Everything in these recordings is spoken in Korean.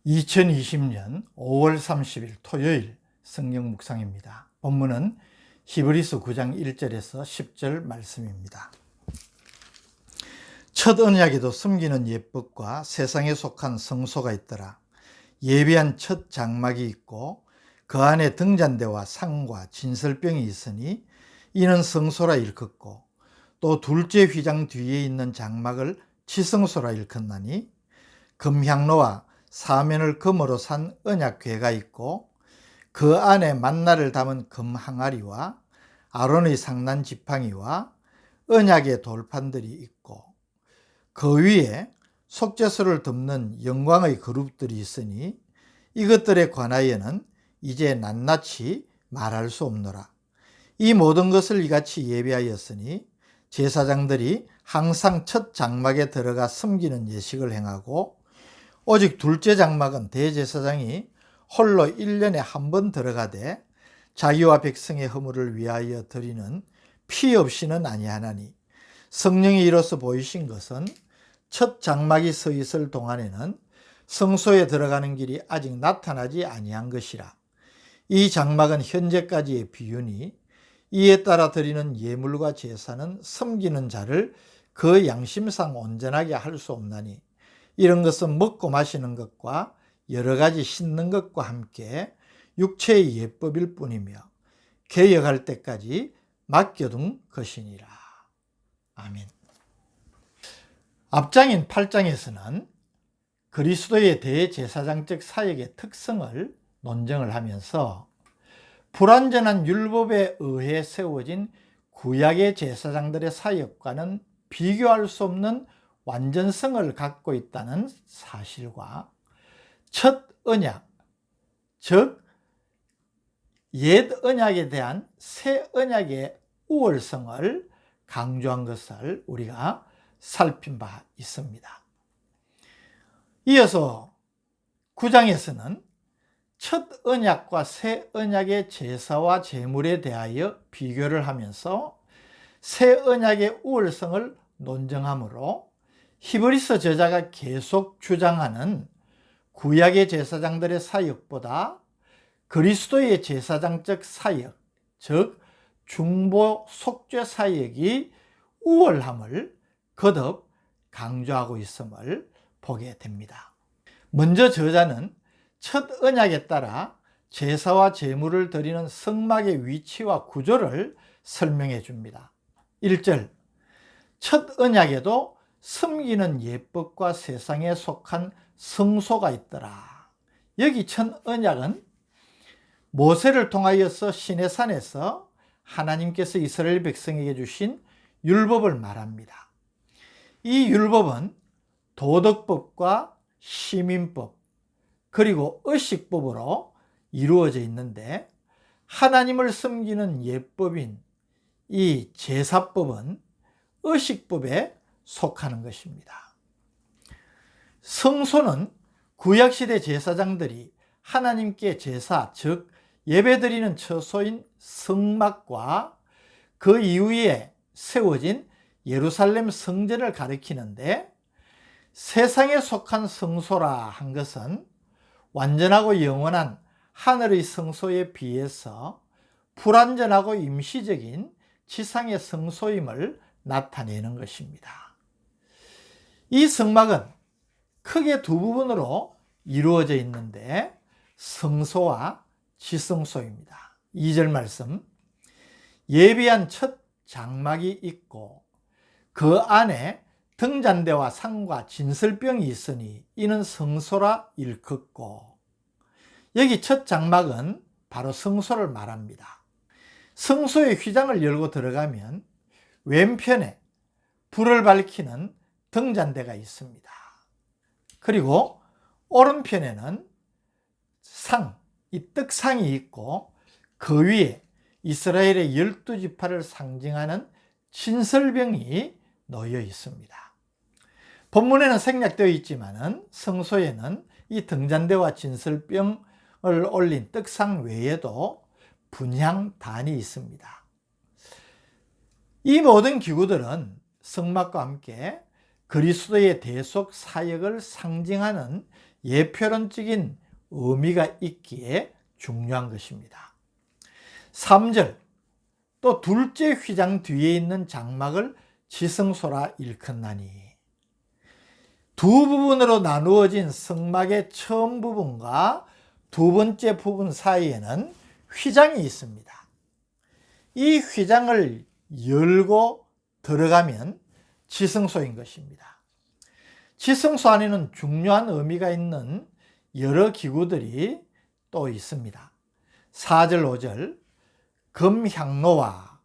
2020년 5월 30일 토요일 성경 묵상입니다. 본문은 히브리서 9장 1절에서 10절 말씀입니다. 첫 언약에도 숨기는 예법과 세상에 속한 성소가 있더라. 예비한 첫 장막이 있고 그 안에 등잔대와 상과 진설병이 있으니 이는 성소라 일컫고, 또 둘째 휘장 뒤에 있는 장막을 지성소라 일컫나니, 금향로와 사면을 금으로 산 언약궤가 있고 그 안에 만나를 담은 금 항아리와 아론의 상난 지팡이와 언약의 돌판들이 있고, 그 위에 속죄소를 덮는 영광의 그룹들이 있으니 이것들에 관하여는 이제 낱낱이 말할 수 없노라. 이 모든 것을 이같이 예비하였으니 제사장들이 항상 첫 장막에 들어가 섬기는 예식을 행하고, 오직 둘째 장막은 대제사장이 홀로 1년에 한 번 들어가되 자기와 백성의 허물을 위하여 드리는 피 없이는 아니하나니, 성령이 이로써 보이신 것은 첫 장막이 서 있을 동안에는 성소에 들어가는 길이 아직 나타나지 아니한 것이라. 이 장막은 현재까지의 비유니 이에 따라 드리는 예물과 제사는 섬기는 자를 그 양심상 온전하게 할 수 없나니, 이런 것은 먹고 마시는 것과 여러 가지 씻는 것과 함께 육체의 예법일 뿐이며 개혁할 때까지 맡겨둔 것이니라. 아멘. 앞장인 8장에서는 그리스도의 대제사장적 사역의 특성을 논증을 하면서 불완전한 율법에 의해 세워진 구약의 제사장들의 사역과는 비교할 수 없는 완전성을 갖고 있다는 사실과 첫 언약, 즉 옛 언약에 대한 새 언약의 우월성을 강조한 것을 우리가 살핀 바 있습니다. 이어서 9장에서는 첫 언약과 새 언약의 제사와 제물에 대하여 비교를 하면서 새 언약의 우월성을 논증하므로 히브리서 저자가 계속 주장하는 구약의 제사장들의 사역보다 그리스도의 제사장적 사역, 즉 중보 속죄 사역이 우월함을 거듭 강조하고 있음을 보게 됩니다. 먼저 저자는 첫 언약에 따라 제사와 제물을 드리는 성막의 위치와 구조를 설명해 줍니다. 1절, 첫 언약에도 섬기는 예법과 세상에 속한 성소가 있더라. 여기 첫 언약은 모세를 통하여서 시내산에서 하나님께서 이스라엘 백성에게 주신 율법을 말합니다. 이 율법은 도덕법과 시민법 그리고 의식법으로 이루어져 있는데, 하나님을 섬기는 예법인 이 제사법은 의식법에 속하는 것입니다. 성소는 구약시대 제사장들이 하나님께 제사, 즉 예배드리는 처소인 성막과 그 이후에 세워진 예루살렘 성전을 가리키는데, 세상에 속한 성소라 한 것은 완전하고 영원한 하늘의 성소에 비해서 불완전하고 임시적인 지상의 성소임을 나타내는 것입니다. 이 성막은 크게 두 부분으로 이루어져 있는데 성소와 지성소입니다. 2절 말씀, 예비한 첫 장막이 있고 그 안에 등잔대와 상과 진설병이 있으니 이는 성소라 일컫고, 여기 첫 장막은 바로 성소를 말합니다. 성소의 휘장을 열고 들어가면 왼편에 불을 밝히는 등잔대가 있습니다. 그리고 오른편에는 이 떡상이 있고 그 위에 이스라엘의 12지파를 상징하는 진설병이 놓여 있습니다. 본문에는 생략되어 있지만 성소에는 이 등잔대와 진설병을 올린 떡상 외에도 분향단이 있습니다. 이 모든 기구들은 성막과 함께 그리스도의 대속 사역을 상징하는 예표론적인 의미가 있기에 중요한 것입니다. 3절, 또 둘째 휘장 뒤에 있는 장막을 지성소라 일컫나니. 두 부분으로 나누어진 성막의 처음 부분과 두 번째 부분 사이에는 휘장이 있습니다. 이 휘장을 열고 들어가면 지성소인 것입니다. 지성소 안에는 중요한 의미가 있는 여러 기구들이 또 있습니다. 4절, 5절, 금향로와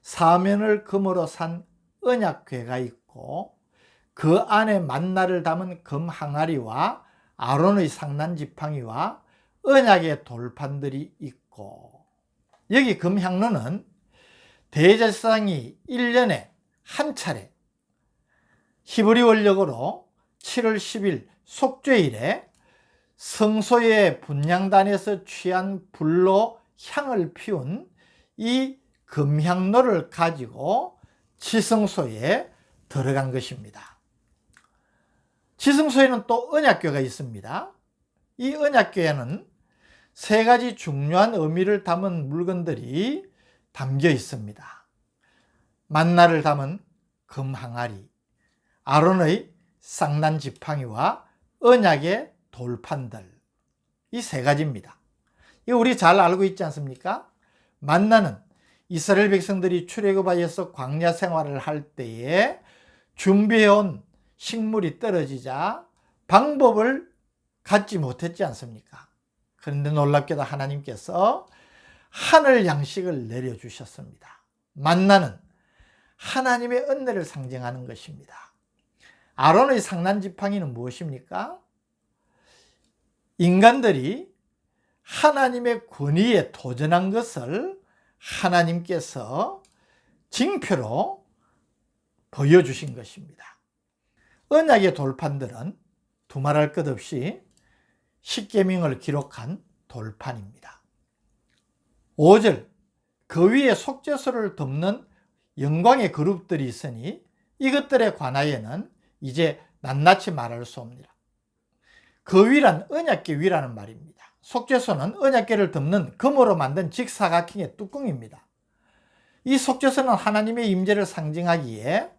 사면을 금으로 산 언약궤가 있고 그 안에 만나를 담은 금항아리와 아론의 상난지팡이와 언약의 돌판들이 있고, 여기 금향로는 대제사장이 1년에 한 차례 히브리 원력으로 7월 10일 속죄일에 성소의 분향단에서 취한 불로 향을 피운 이 금향로를 가지고 지성소에 들어간 것입니다. 지성소에는 또 언약궤가 있습니다. 이 언약궤에는 세 가지 중요한 의미를 담은 물건들이 담겨 있습니다. 만나를 담은 금항아리, 아론의 상난지팡이와 언약의 돌판들, 이 세 가지입니다. 이거 우리 잘 알고 있지 않습니까? 만나는 이스라엘 백성들이 출애굽하여서 광야 생활을 할 때에 준비해온 식물이 떨어지자 방법을 갖지 못했지 않습니까? 그런데 놀랍게도 하나님께서 하늘 양식을 내려주셨습니다. 만나는 하나님의 은혜를 상징하는 것입니다. 아론의 상난지팡이는 무엇입니까? 인간들이 하나님의 권위에 도전한 것을 하나님께서 징표로 보여주신 것입니다. 언약의 돌판들은 두말할 것 없이 십계명을 기록한 돌판입니다. 5절, 그 위에 속죄소를 덮는 영광의 그룹들이 있으니 이것들에 관하여는 이제 낱낱이 말할 수 없느니라. 그 위란 언약궤 위라는 말입니다. 속죄소는 언약궤를 덮는 금으로 만든 직사각형의 뚜껑입니다. 이 속죄소는 하나님의 임재를 상징하기에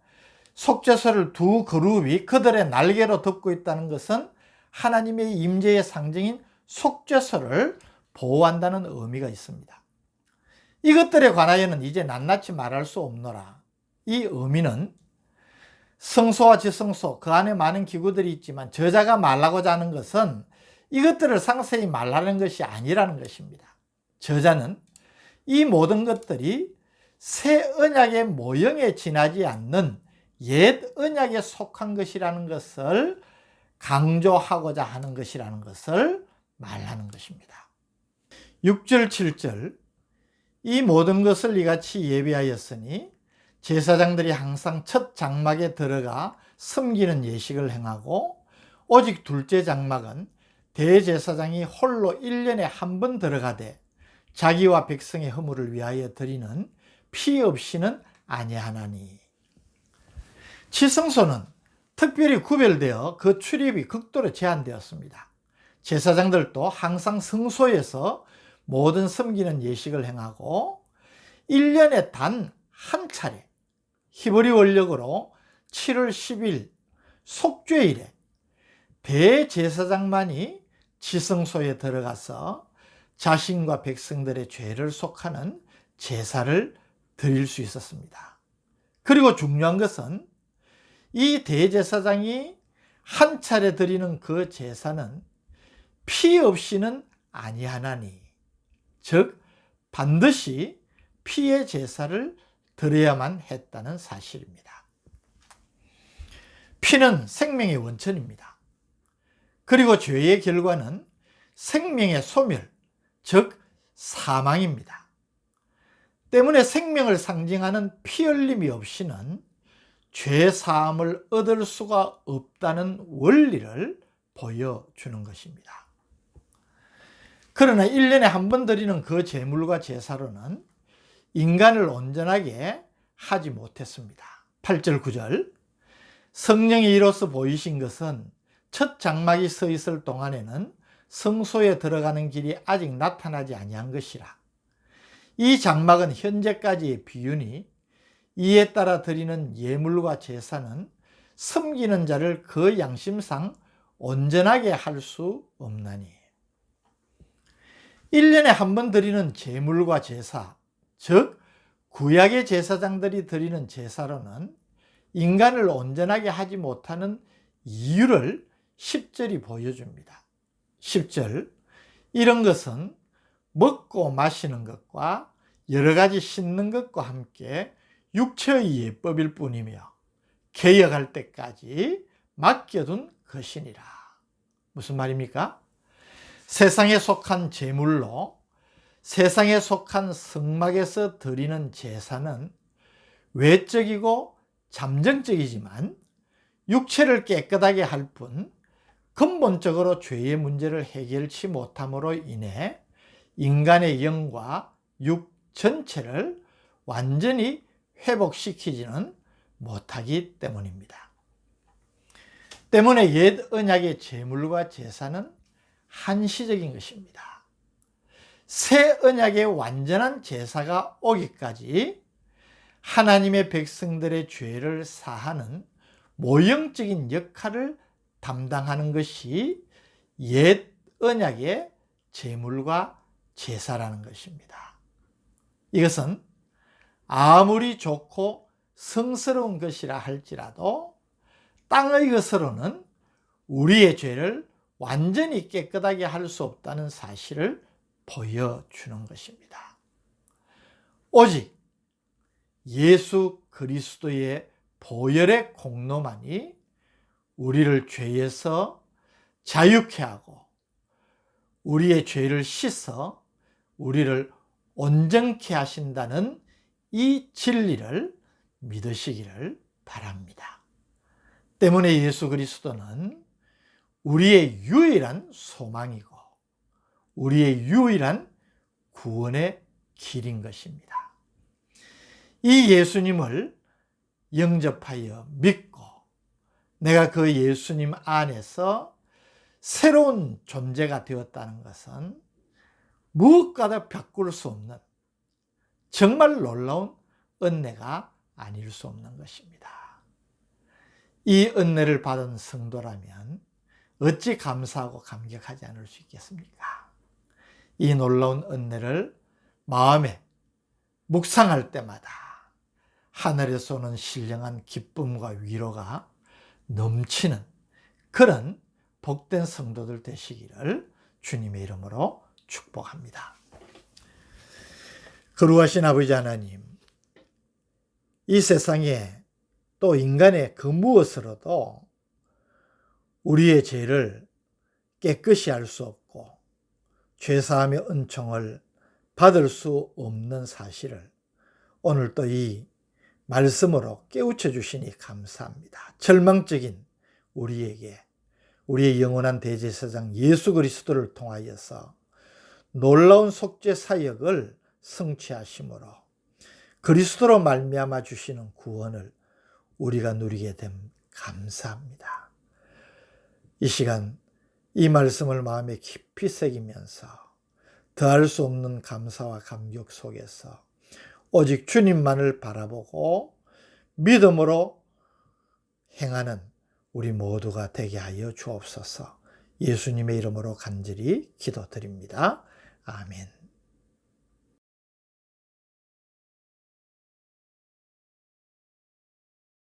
속죄소를 두 그룹이 그들의 날개로 덮고 있다는 것은 하나님의 임재의 상징인 속죄소를 보호한다는 의미가 있습니다. 이것들에 관하여는 이제 낱낱이 말할 수 없노라. 이 의미는 성소와 지성소, 그 안에 많은 기구들이 있지만 저자가 말하고자 하는 것은 이것들을 상세히 말하는 것이 아니라는 것입니다. 저자는 이 모든 것들이 새 언약의 모형에 지나지 않는 옛 언약에 속한 것이라는 것을 강조하고자 하는 것이라는 것을 말하는 것입니다. 6절, 7절, 이 모든 것을 이같이 예비하였으니 제사장들이 항상 첫 장막에 들어가 섬기는 예식을 행하고 오직 둘째 장막은 대제사장이 홀로 1년에 한 번 들어가되 자기와 백성의 허물을 위하여 드리는 피 없이는 아니하나니. 지성소는 특별히 구별되어 그 출입이 극도로 제한되었습니다. 제사장들도 항상 성소에서 모든 섬기는 예식을 행하고 1년에 단 한 차례 히브리 원력으로 7월 10일 속죄일에 대제사장만이 지성소에 들어가서 자신과 백성들의 죄를 속하는 제사를 드릴 수 있었습니다. 그리고 중요한 것은 이 대제사장이 한 차례 드리는 그 제사는 피 없이는 아니하나니, 즉 반드시 피의 제사를 드려야만 했다는 사실입니다. 피는 생명의 원천입니다. 그리고 죄의 결과는 생명의 소멸, 즉 사망입니다. 때문에 생명을 상징하는 피 흘림이 없이는 죄 사함을 얻을 수가 없다는 원리를 보여주는 것입니다. 그러나 1년에 한 번 드리는 그 제물과 제사로는 인간을 온전하게 하지 못했습니다. 8절, 9절, 성령이 이로써 보이신 것은 첫 장막이 서 있을 동안에는 성소에 들어가는 길이 아직 나타나지 아니한 것이라. 이 장막은 현재까지의 비유니 이에 따라 드리는 예물과 제사는 섬기는 자를 그 양심상 온전하게 할 수 없나니. 1년에 한 번 드리는 제물과 제사, 즉 구약의 제사장들이 드리는 제사로는 인간을 온전하게 하지 못하는 이유를 10절이 보여줍니다. 10절, 이런 것은 먹고 마시는 것과 여러 가지 씻는 것과 함께 육체의 예법일 뿐이며 개혁할 때까지 맡겨둔 것이니라. 무슨 말입니까? 세상에 속한 제물로 세상에 속한 성막에서 드리는 제사는 외적이고 잠정적이지만 육체를 깨끗하게 할 뿐 근본적으로 죄의 문제를 해결치 못함으로 인해 인간의 영과 육 전체를 완전히 회복시키지는 못하기 때문입니다. 때문에 옛 언약의 제물과 제사는 한시적인 것입니다. 새 언약의 완전한 제사가 오기까지 하나님의 백성들의 죄를 사하는 모형적인 역할을 담당하는 것이 옛 언약의 제물과 제사라는 것입니다. 이것은 아무리 좋고 성스러운 것이라 할지라도 땅의 것으로는 우리의 죄를 완전히 깨끗하게 할 수 없다는 사실을 보여주는 것입니다. 오직 예수 그리스도의 보혈의 공로만이 우리를 죄에서 자유케 하고 우리의 죄를 씻어 우리를 온전케 하신다는 이 진리를 믿으시기를 바랍니다. 때문에 예수 그리스도는 우리의 유일한 소망이고 우리의 유일한 구원의 길인 것입니다. 이 예수님을 영접하여 믿고 내가 그 예수님 안에서 새로운 존재가 되었다는 것은 무엇과도 바꿀 수 없는 정말 놀라운 은혜가 아닐 수 없는 것입니다. 이 은혜를 받은 성도라면 어찌 감사하고 감격하지 않을 수 있겠습니까? 이 놀라운 은혜를 마음에 묵상할 때마다 하늘에서 오는 신령한 기쁨과 위로가 넘치는 그런 복된 성도들 되시기를 주님의 이름으로 축복합니다. 거룩하신 아버지 하나님, 이 세상에 또 인간의 그 무엇으로도 우리의 죄를 깨끗이 할 수 없고 죄사함의 은총을 받을 수 없는 사실을 오늘 또 이 말씀으로 깨우쳐 주시니 감사합니다. 절망적인 우리에게 우리의 영원한 대제사장 예수 그리스도를 통하여서 놀라운 속죄 사역을 성취하심으로 그리스도로 말미암아 주시는 구원을 우리가 누리게 됨 감사합니다. 이 시간 이 말씀을 마음에 깊이 새기면서 더할 수 없는 감사와 감격 속에서 오직 주님만을 바라보고 믿음으로 행하는 우리 모두가 되게 하여 주옵소서. 예수님의 이름으로 간절히 기도드립니다. 아멘.